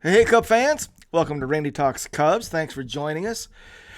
Hey, Cub fans! Welcome to Randy Talks Cubs. Thanks for joining us.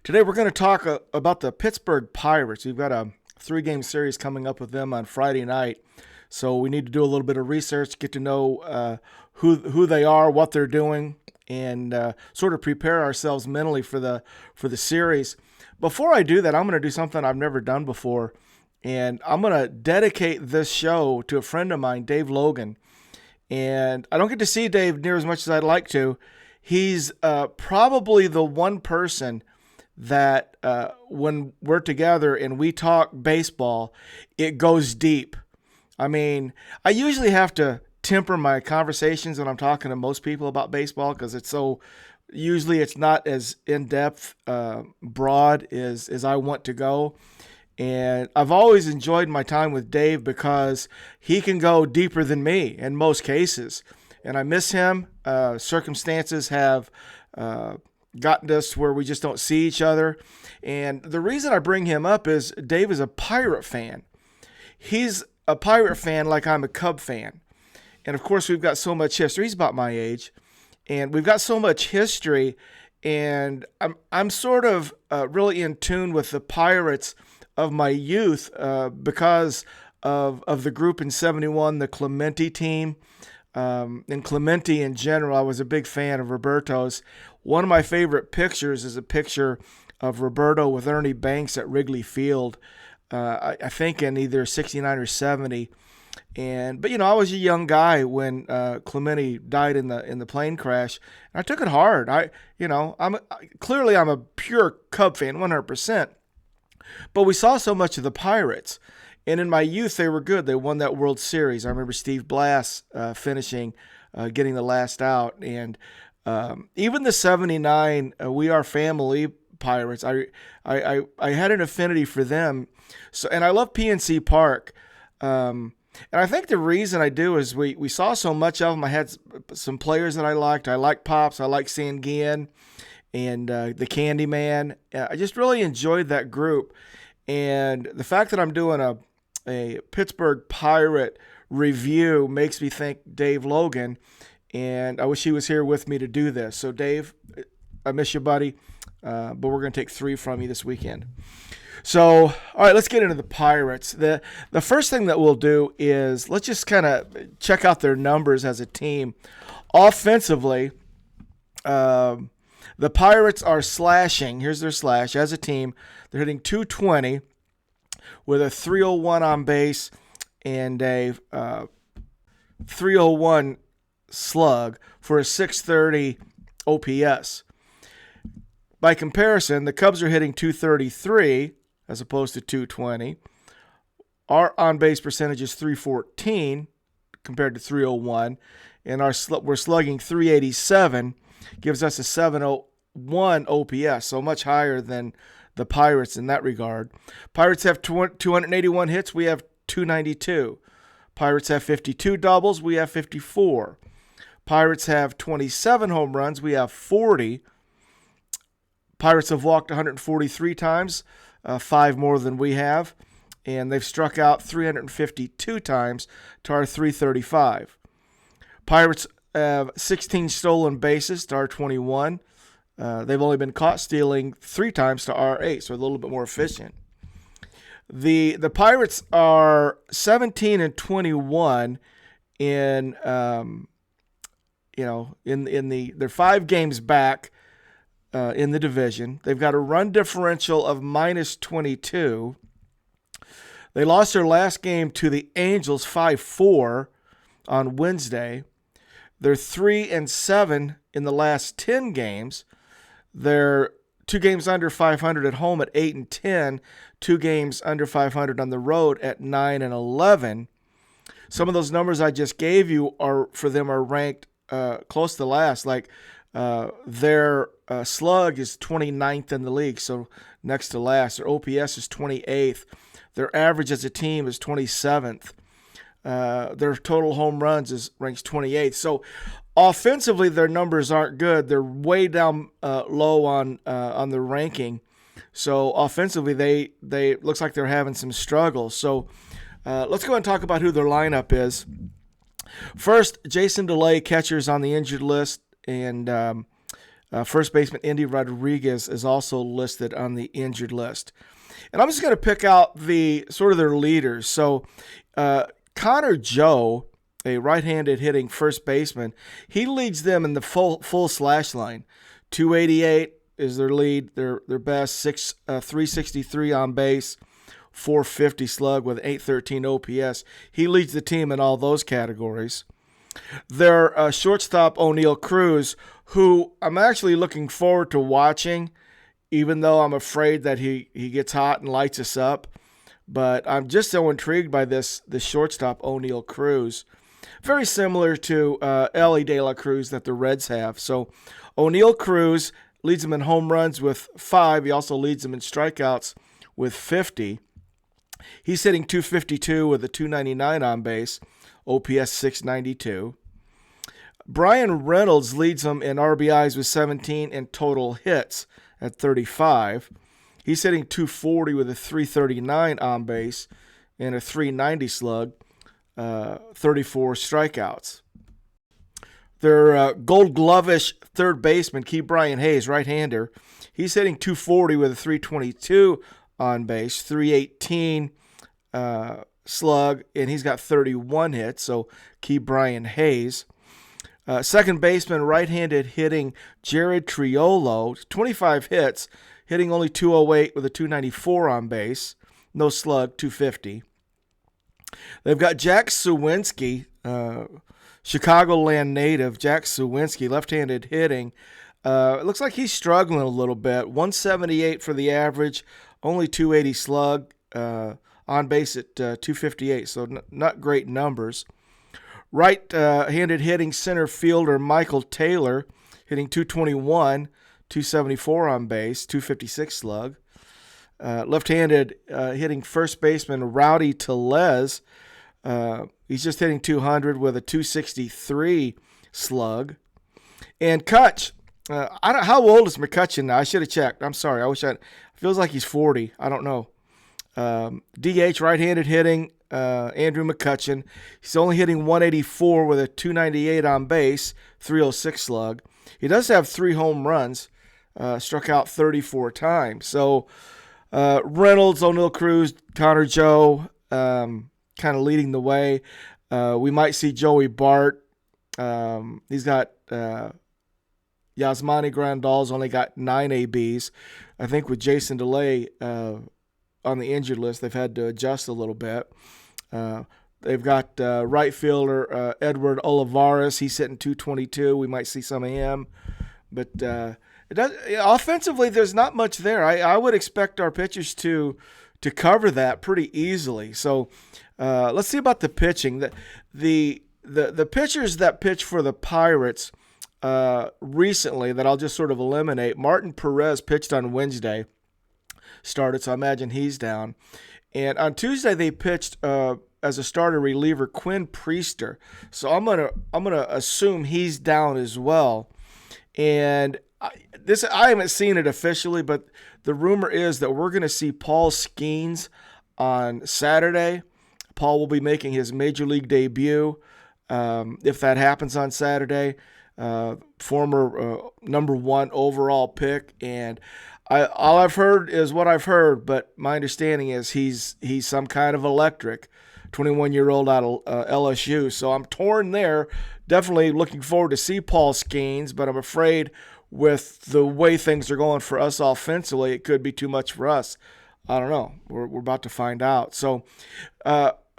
Today we're going to talk about the Pittsburgh Pirates. We've got a three-game series coming up with them on Friday night, so we need to do a little bit of research, get to know who they are, what they're doing, and sort of prepare ourselves mentally for the series. Before I do that, I'm going to do something I've never done before, and I'm going to dedicate this show to a friend of mine, Dave Logan. And I don't get to see Dave near as much as I'd like to. He's probably the one person that when we're together and we talk baseball, it goes deep. I mean, I usually have to temper my conversations when I'm talking to most people about baseball because usually it's not as in-depth, broad as I want to go. And I've always enjoyed my time with Dave because he can go deeper than me in most cases. And I miss him. Circumstances have gotten us where we just don't see each other. And the reason I bring him up is Dave is a Pirate fan. He's a Pirate fan like I'm a Cub fan. And of course, we've got so much history. He's about my age. And we've got so much history. And I'm sort of really in tune with the Pirates of my youth because of the group in 71, the Clemente team. And Clemente in general, I was a big fan of Roberto's. One of my favorite pictures is a picture of Roberto with Ernie Banks at Wrigley Field, I think in either 69 or 70. But I was a young guy when Clemente died in the plane crash, and I took it hard. I'm a pure Cub fan, 100%. But we saw so much of the Pirates, and in my youth they were good. They won that World Series. I remember Steve Blass finishing, getting the last out, and even the 79 We Are Family Pirates. I had an affinity for them. So, and I love PNC Park. And I think the reason I do is we saw so much of them. I had some players that I liked. I like Pops. I like Sanguian and the Candyman. I just really enjoyed that group. And the fact that I'm doing a Pittsburgh Pirate review makes me think Dave Logan. And I wish he was here with me to do this. So, Dave, I miss you, buddy. But we're going to take 3 from you this weekend. So, all right, let's get into the Pirates. The first thing that we'll do is let's just kind of check out their numbers as a team. Offensively, the Pirates are slashing. Here's their slash. As a team, they're hitting .220 with a .301 on base and a .301 slug for a .630 OPS. By comparison, the Cubs are hitting .233 as opposed to .220. Our on-base percentage is .314 compared to .301, and we're slugging .387, gives us a .701 OPS, so much higher than the Pirates in that regard. Pirates have 281 hits, we have 292. Pirates have 52 doubles, we have 54. Pirates have 27 home runs, we have 40. Pirates have walked 143 times, 5 more than we have, and they've struck out 352 times to our 335. Pirates have 16 stolen bases to our 21. They've only been caught stealing 3 times to our 8, so a little bit more efficient. The Pirates are 17-21 in they're 5 games back in the division. They've got a run differential of -22. They lost their last game to the Angels 5-4 on Wednesday. They're 3-7 in the last 10 games. They're 2 games under 500 at home at 8-10, 2 games under 500 on the road at 9-11. Some of those numbers I just gave you are ranked close to last. Like their slug is 29th in the league, so next to last. Their OPS is 28th. Their average as a team is 27th. Their total home runs is ranks 28th. So offensively, their numbers aren't good. They're way down low on the ranking. So offensively, they looks like they're having some struggles. So let's go and talk about who their lineup is. First, Jason DeLay, catcher's on the injured list. and first baseman Andy Rodriguez is also listed on the injured list. And I'm just going to pick out the sort of their leaders. So Connor Joe, a right-handed hitting first baseman, he leads them in the full slash line. 288 is their lead, their best, 363 on base, 450 slug with 813 OPS. He leads the team in all those categories. Their shortstop, O'Neal Cruz, who I'm actually looking forward to watching, even though I'm afraid that he gets hot and lights us up. But I'm just so intrigued by this shortstop, O'Neal Cruz. Very similar to Ellie De La Cruz that the Reds have. So O'Neal Cruz leads them in home runs with 5. He also leads them in strikeouts with 50. He's hitting 252 with a 299 on base, OPS 692. Brian Reynolds leads them in RBIs with 17 and total hits at 35. He's hitting 240 with a 339 on base and a 390 slug, 34 strikeouts. Their Gold Glove-ish third baseman, Ke'Bryan Hayes, right-hander, he's hitting 240 with a 322 on base, 318 slug, and he's got 31 hits, so Ke'Bryan Hayes. Second baseman, right-handed hitting Jared Triolo, 25 hits, hitting only 208 with a 294 on base, no slug, 250. They've got Jack Suwinski, Chicagoland native, Jack Suwinski, left-handed hitting. It looks like he's struggling a little bit. 178 for the average, only 280 slug, on base at 258, so not great numbers. Right-handed hitting center fielder Michael Taylor, hitting 221, 274 on base, 256 slug. Left-handed hitting first baseman Rowdy Tellez, he's just hitting 200 with a 263 slug. And Kutch, how old is McCutcheon now? I should have checked. I'm sorry. Feels like he's 40. I don't know. DH, right-handed hitting, Andrew McCutcheon. He's only hitting 184 with a 298 on base, 306 slug. He does have 3 home runs, struck out 34 times. So Reynolds, O'Neal Cruz, Connor Joe, kind of leading the way. We might see Joey Bart. He's got Yasmani Grandal's only got 9 ABs. I think with Jason DeLay on the injured list, they've had to adjust a little bit. They've got right fielder Edward Olivares. He's hitting 222. We might see some of him. But offensively, there's not much there. I would expect our pitchers to cover that pretty easily. So let's see about the pitching. The pitchers that pitch for the Pirates recently that I'll just sort of eliminate. Martin Perez pitched on Wednesday. Started, so I imagine he's down. And on Tuesday they pitched as a starter reliever Quinn Priester. So I'm gonna assume he's down as well. And I haven't seen it officially, but the rumor is that we're gonna see Paul Skeens on Saturday. Paul will be making his major league debut if that happens on Saturday. Former number 1 overall pick, and all I've heard is what I've heard, but my understanding is he's some kind of electric, 21-year-old out of LSU. So I'm torn there. Definitely looking forward to see Paul Skeens, but I'm afraid with the way things are going for us offensively, it could be too much for us. I don't know. We're about to find out. So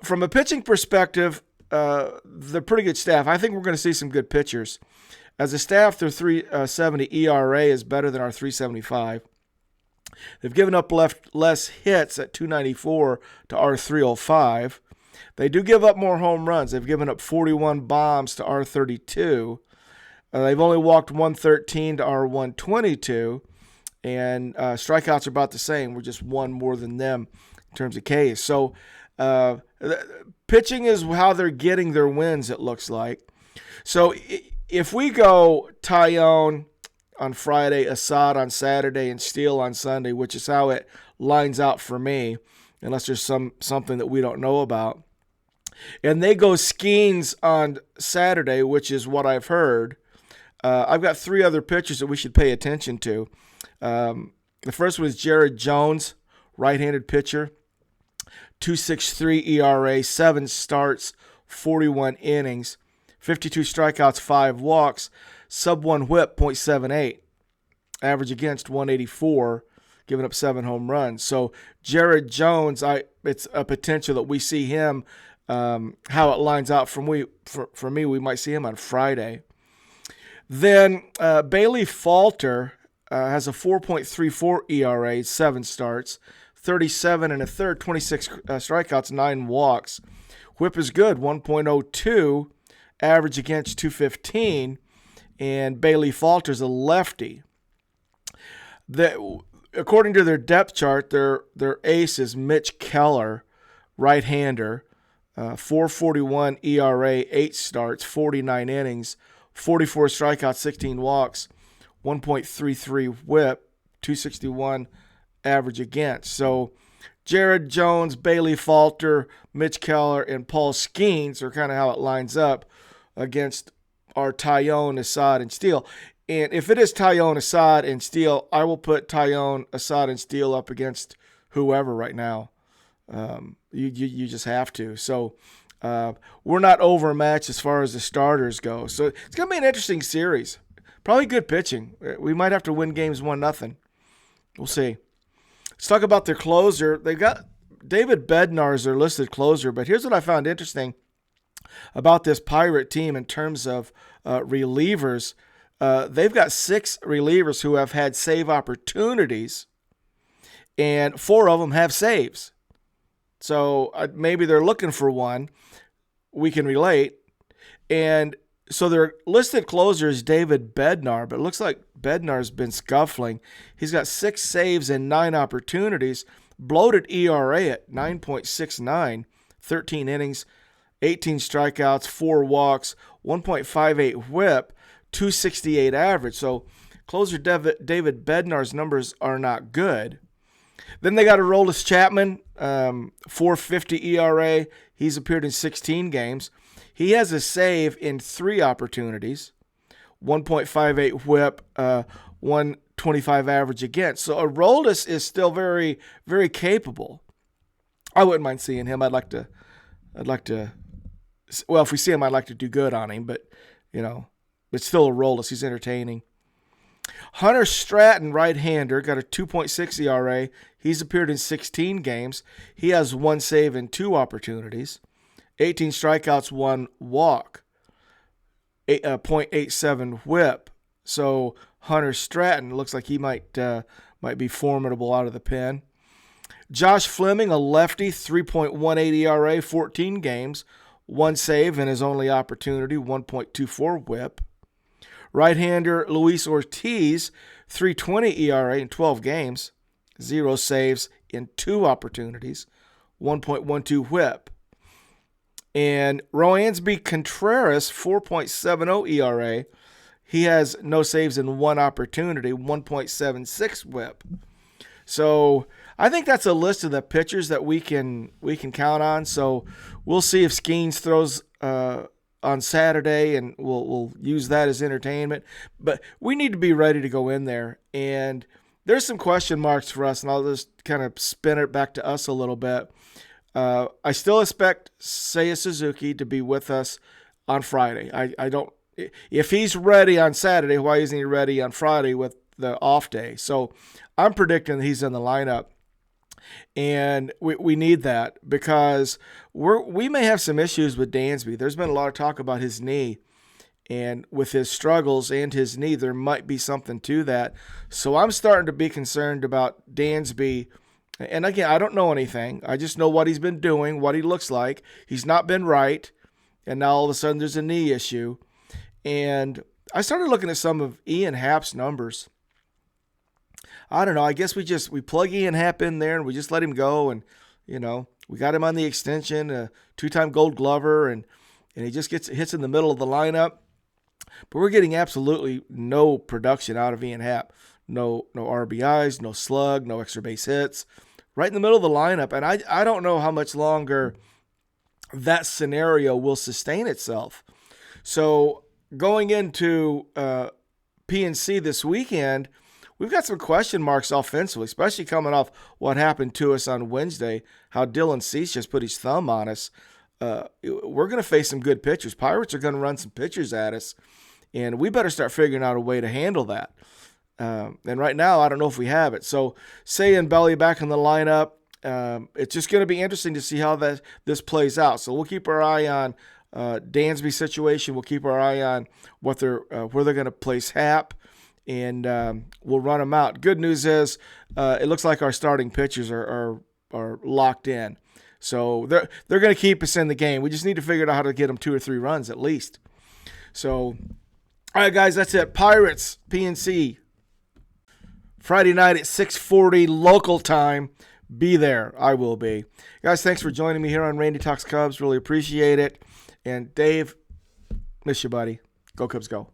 from a pitching perspective, they're pretty good staff. I think we're going to see some good pitchers. As a staff, their 3.70 ERA is better than our 3.75. They've given up less hits at 294 to our 305. They do give up more home runs. They've given up 41 bombs to our 32. They've only walked 113 to our 122. And strikeouts are about the same. We're just 1 more than them in terms of Ks. So pitching is how they're getting their wins, it looks like. So if we go Tyone on Friday, Assad on Saturday, and Steele on Sunday, which is how it lines out for me, unless there's something that we don't know about. And they go Skeens on Saturday, which is what I've heard. I've got three other pitchers that we should pay attention to. The first one is Jared Jones, right-handed pitcher, 2.63 ERA, 7 starts, 41 innings, 52 strikeouts, 5 walks, sub-1 whip, .78, average against 184, giving up 7 home runs. So Jared Jones, it's a potential that we see him. How it lines out for me, we might see him on Friday. Then Bailey Falter has a 4.34 ERA, 7 starts, 37 and a third, 26 strikeouts, 9 walks. Whip is good, 1.02, average against 215, and Bailey Falter's a lefty. According to their depth chart, their ace is Mitch Keller, right-hander, 4.41 ERA, 8 starts, 49 innings, 44 strikeouts, 16 walks, 1.33 whip, 261 average against. So Jared Jones, Bailey Falter, Mitch Keller, and Paul Skeens are kind of how it lines up against our Tyone, Assad, and Steele. And if it is Tyone, Assad, and Steele, I will put Tyone, Assad, and Steele up against whoever right now. You just have to. So we're not overmatched as far as the starters go. So it's going to be an interesting series. Probably good pitching. We might have to win games 1-0. We'll see. Let's talk about their closer. They've got David Bednar as their listed closer, but here's what I found interesting about this Pirate team in terms of relievers. They've got 6 relievers who have had save opportunities, and 4 of them have saves. So maybe they're looking for one. We can relate. And so their listed closer is David Bednar, but it looks like Bednar's been scuffling. He's got 6 saves and 9 opportunities, bloated ERA at 9.69, 13 innings, 18 strikeouts, 4 walks, 1.58 whip, 268 average. So closer David Bednar's numbers are not good. Then they got Aroldis Chapman, 4.50 ERA. He's appeared in 16 games. He has a save in 3 opportunities, 1.58 whip, 125 average against. So Aroldis is still very, very capable. I wouldn't mind seeing him. I'd like to. Well, if we see him, I'd like to do good on him. But it's still Aroldis. He's entertaining. Hunter Stratton, right-hander, got a 2.6 ERA. He's appeared in 16 games. He has 1 save and 2 opportunities, 18 strikeouts, 1 walk, 0.87 whip. So Hunter Stratton looks like he might be formidable out of the pen. Josh Fleming, a lefty, 3.18 ERA, 14 games, 1 save in his only opportunity, 1.24 whip. Right-hander Luis Ortiz, 3.20 ERA in 12 games, 0 saves in 2 opportunities, 1.12 whip. And Roansby Contreras, 4.70 ERA. He has no saves in 1 opportunity, 1.76 whip. So I think that's a list of the pitchers that we can count on. So we'll see if Skeens throws on Saturday, and we'll use that as entertainment. But we need to be ready to go in there. And there's some question marks for us, and I'll just kind of spin it back to us a little bit. I still expect Seiya Suzuki to be with us on Friday. I don't. If he's ready on Saturday, why isn't he ready on Friday with the off day? So I'm predicting that he's in the lineup. And we need that because we may have some issues with Dansby. There's been a lot of talk about his knee, and with his struggles and his knee, there might be something to that. So I'm starting to be concerned about Dansby. And again, I don't know anything. I just know what he's been doing, what he looks like. He's not been right, and now all of a sudden there's a knee issue. And I started looking at some of Ian Happ's numbers. I don't know. I guess we plug Ian Happ in there and we just let him go. And, we got him on the extension, a 2-time Gold Glover, and he just hits in the middle of the lineup. But we're getting absolutely no production out of Ian Happ. No RBIs, no slug, no extra base hits. Right in the middle of the lineup. And I don't know how much longer that scenario will sustain itself. So going into PNC this weekend, we've got some question marks offensively, especially coming off what happened to us on Wednesday, how Dylan Cease just put his thumb on us. We're going to face some good pitchers. Pirates are going to run some pitchers at us, and we better start figuring out a way to handle that. And right now, I don't know if we have it. So, Say and Belly back in the lineup. It's just going to be interesting to see how this plays out. So we'll keep our eye on Dansby's situation. We'll keep our eye on where they're going to place Hap, and we'll run them out. Good news is it looks like our starting pitchers are locked in. So they're going to keep us in the game. We just need to figure out how to get them 2 or 3 runs at least. So, all right, guys, that's it. Pirates, PNC, Friday night at 6:40 local time. Be there. I will be. Guys, thanks for joining me here on Randy Talks Cubs. Really appreciate it. And Dave, miss you, buddy. Go Cubs, go.